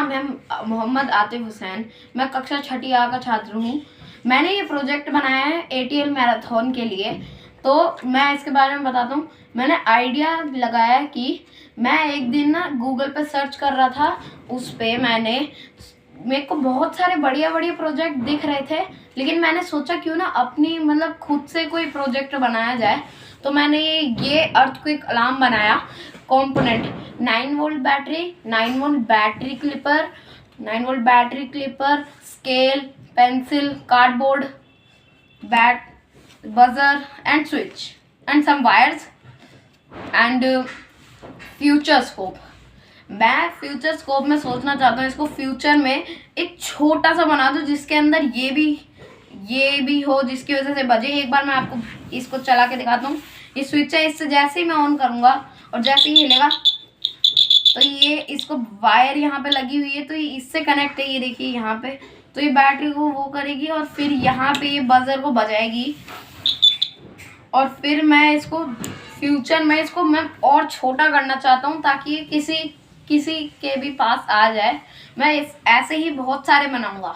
नाम है मोहम्मद आतिफ हुसैन। मैं कक्षा 6ठी A का छात्र हूँ। मैंने ये प्रोजेक्ट बनाया है ATL मैराथन के लिए। तो मैं इसके बारे में बताता हूँ। मैंने आइडिया लगाया कि मैं एक दिन ना गूगल पे सर्च कर रहा था, उस पे मेरे को बहुत सारे बढ़िया बढ़िया प्रोजेक्ट दिख रहे थे, लेकिन मैंने सोचा क्यों ना अपनी मतलब खुद से कोई प्रोजेक्ट बनाया जाए। तो मैंने ये अर्थक्वेक अलार्म बनाया। Component 9 volt battery, 9 volt battery clipper, 9 volt battery clipper, scale, pencil, cardboard, bat, buzzer and switch and some wires and future scope. मैं फ्यूचर स्कोप में सोचना चाहता हूँ इसको फ्यूचर में एक छोटा सा बना दूँ, जिसके अंदर ये भी हो, जिसकी वजह से बजे। एक बार मैं आपको इसको चला के दिखाता हूँ। ये स्विच है, इससे जैसे ही मैं ऑन करूँगा और जैसे ही हिलेगा तो ये इसको वायर यहाँ पे लगी हुई है, तो ये इससे कनेक्ट है। ये देखिए यहाँ पे, तो ये बैटरी को वो करेगी और फिर यहाँ पे ये बजर को बजाएगी। और फिर मैं इसको फ्यूचर में इसको मैं और छोटा करना चाहता हूँ, ताकि ये किसी के भी पास आ जाए। मैं ऐसे ही बहुत सारे बनाऊंगा।